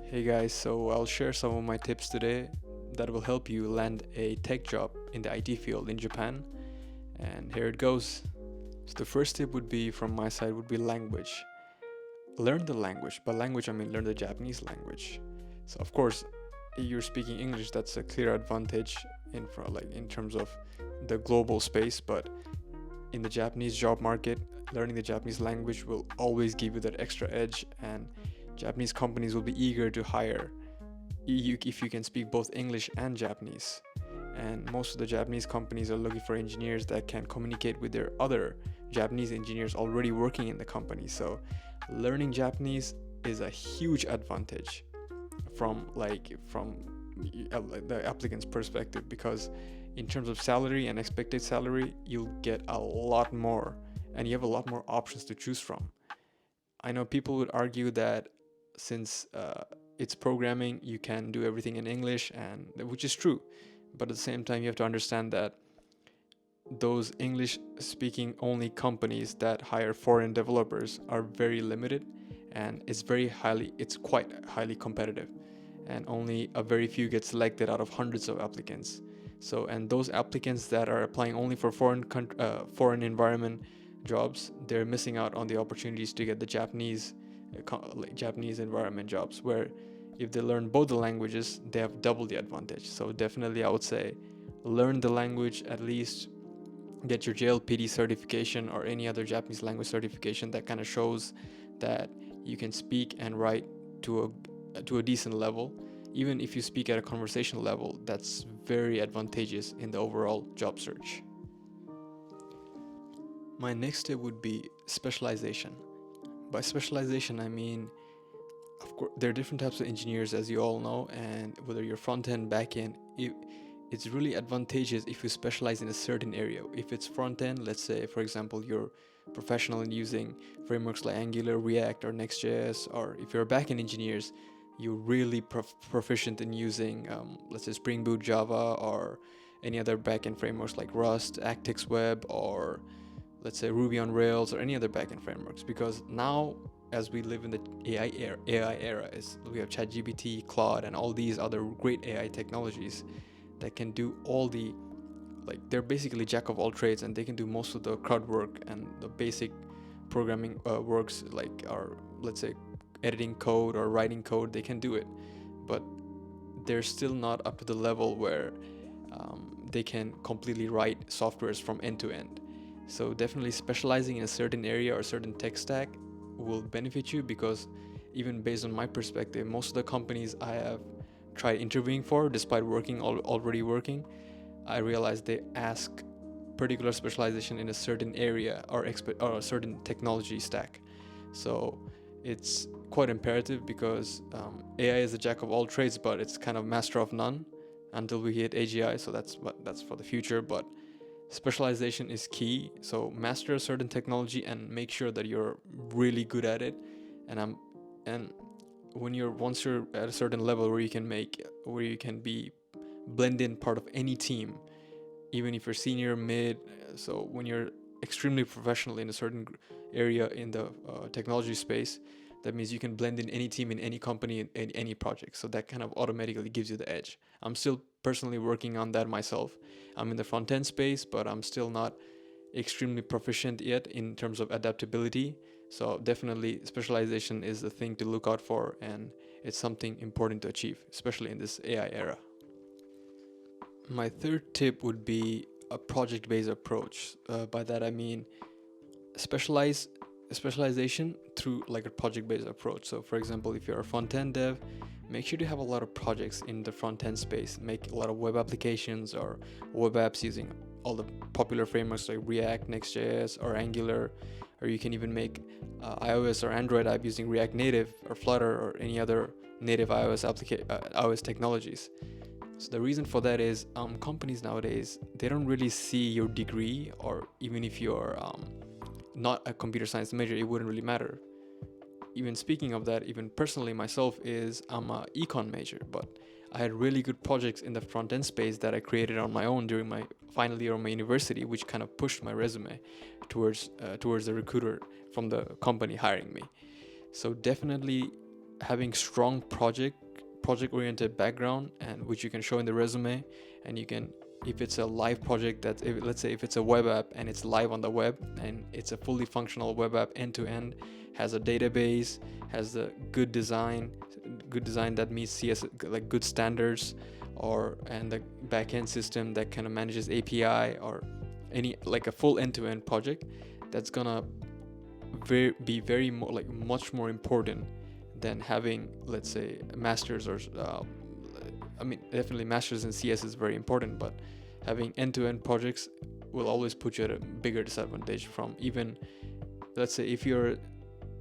Hey guys, so I'll share some of my tips today that will help you land a tech job in the IT field in Japan. And here it goes. So the first tip would be from my side would be language. Learn the language. By language I mean learn the Japanese language. So of course, you're speaking English, that's a clear advantage in terms of the global space, but in the Japanese job market, learning the Japanese language will always give you that extra edge, and Japanese companies will be eager to hire you if you can speak both English and Japanese. And most of the Japanese companies are looking for engineers that can communicate with their other Japanese engineers already working in the company. So, learning Japanese is a huge advantage from the applicant's perspective, because in terms of salary and expected salary you'll get a lot more, and you have a lot more options to choose from. I know people would argue that since it's programming you can do everything in English, and which is true, but at the same time you have to understand that those English speaking only companies that hire foreign developers are very limited, and it's quite highly competitive, and only a very few get selected out of hundreds of applicants. So, and those applicants that are applying only for foreign environment jobs, they're missing out on the opportunities to get the Japanese environment jobs, where if they learn both the languages they have double the advantage. So definitely I would say learn the language, at least get your JLPT certification or any other Japanese language certification that kind of shows that you can speak and write to a decent level. Even if you speak at a conversational level, that's very advantageous in the overall job search. My next tip would be specialization. By specialization, I mean, of course, there are different types of engineers, as you all know, and whether you're front end, back end, it's really advantageous if you specialize in a certain area. If it's front end, let's say, for example, you're professional in using frameworks like Angular, React, or Next.js, or if you're a back end engineers, you're really proficient in using, let's say, Spring Boot, Java, or any other backend frameworks like Rust, Actix Web, or let's say Ruby on Rails, or any other backend frameworks. Because now, as we live in the AI era, is we have ChatGPT, Claude, and all these other great AI technologies that can do all the, like, they're basically jack of all trades, and they can do most of the crowd work and the basic programming works, like, or let's say editing code or writing code. They can do it, but they're still not up to the level where they can completely write softwares from end to end. So definitely specializing in a certain area or certain tech stack will benefit you, because even based on my perspective, most of the companies I have tried interviewing for, despite already working, I realized they ask particular specialization in a certain area or a certain technology stack. So it's quite imperative, because AI is a jack of all trades, but it's kind of master of none until we hit AGI. So that's for the future. But specialization is key. So master a certain technology and make sure that you're really good at it. And once you're at a certain level where you can be blend in part of any team, even if you're senior, mid. So when you're extremely professional in a certain area in the technology space, that means you can blend in any team in any company in any project. So that kind of automatically gives you the edge. I'm still personally working on that myself. I'm in the front end space, but I'm still not extremely proficient yet in terms of adaptability. So definitely specialization is the thing to look out for, and it's something important to achieve, especially in this AI era. My third tip would be a project-based approach. By that I mean specialize specialization through like a project-based approach. So for example, if you're a front-end dev, make sure to have a lot of projects in the front-end space. Make a lot of web applications or web apps using all the popular frameworks like React, Next.js, or Angular, or you can even make iOS or Android app using React Native or Flutter or any other native iOS technologies. So the reason for that is companies nowadays, they don't really see your degree, or even if you're not a computer science major, it wouldn't really matter. Even speaking of that, even personally myself, is I'm a econ major, but I had really good projects in the front end space that I created on my own during my final year of my university, which kind of pushed my resume towards the recruiter from the company hiring me. So definitely having strong project oriented background, and which you can show in the resume. And you can, if it's a live project, that if, let's say if it's a web app and it's live on the web and it's a fully functional web app end to end, has a database, has a good design that meets CS, like good standards, and the backend system that kind of manages API, or any, like a full end-to-end project, that's gonna be very much more important than having, let's say, a master's, or I mean, definitely masters in CS is very important, but having end-to-end projects will always put you at a bigger disadvantage from, even, let's say, if you're a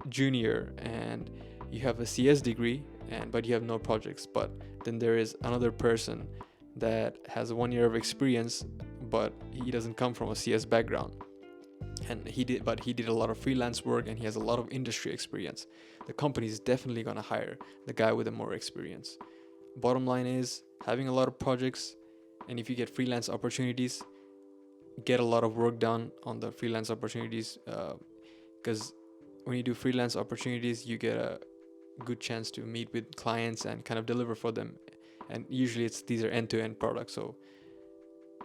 junior and you have a CS degree but you have no projects, but then there is another person that has 1 year of experience, but he doesn't come from a CS background, and he did a lot of freelance work and he has a lot of industry experience. The company is definitely going to hire the guy with the more experience. Bottom line is, having a lot of projects, and if you get freelance opportunities, get a lot of work done on the freelance opportunities, because when you do freelance opportunities, you get a good chance to meet with clients and kind of deliver for them, and usually these are end-to-end products. So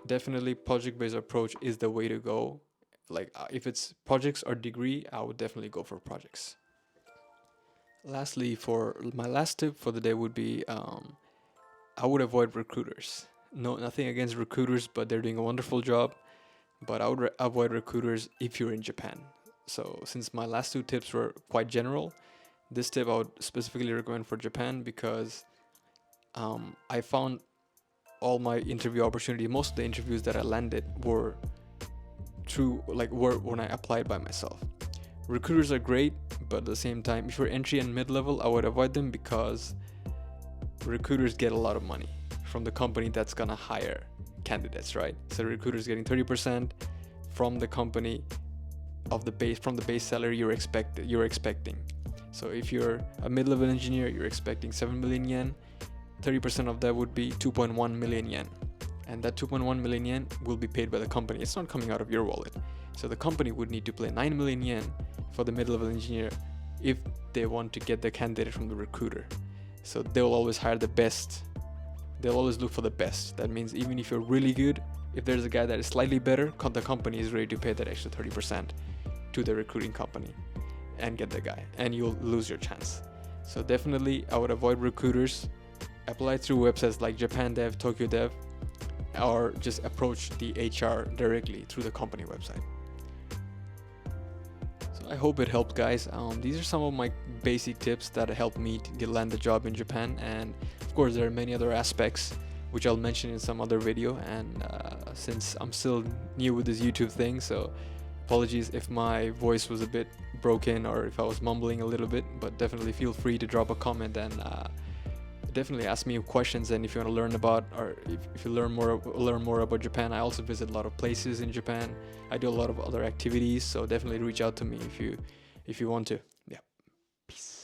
definitely project-based approach is the way to go. Like if it's projects or degree, I would definitely go for projects. Lastly, for my last tip for the day would be, I would avoid recruiters. No, nothing against recruiters, but they're doing a wonderful job. But I would avoid recruiters if you're in Japan. So since my last two tips were quite general, this tip I would specifically recommend for Japan, because I found all my interview opportunity, most of the interviews that I landed were were when I applied by myself. Recruiters are great, but at the same time, if you're entry and mid-level, I would avoid them, because recruiters get a lot of money from the company that's gonna hire candidates, right? So recruiters getting 30% from the company from the base salary you're expecting. So if you're a mid-level engineer, you're expecting 7 million yen, 30% of that would be 2.1 million yen. And that 2.1 million yen will be paid by the company. It's not coming out of your wallet. So the company would need to pay 9 million yen for the mid-level engineer if they want to get the candidate from the recruiter. So they'll always hire the best. They'll always look for the best. That means even if you're really good, if there's a guy that is slightly better, the company is ready to pay that extra 30% to the recruiting company and get the guy, and you'll lose your chance. So definitely I would avoid recruiters, apply through websites like Japan Dev, Tokyo Dev, or just approach the HR directly through the company website. So I hope it helped, guys. These are some of my basic tips that helped me to land the job in Japan, and of course there are many other aspects which I'll mention in some other video, and since I'm still new with this YouTube thing, so apologies if my voice was a bit broken or if I was mumbling a little bit, but definitely feel free to drop a comment and definitely ask me questions. And if you want to learn about, or if you learn more about Japan, I also visit a lot of places in Japan. I do a lot of other activities, so definitely reach out to me if you want to. Yeah, peace.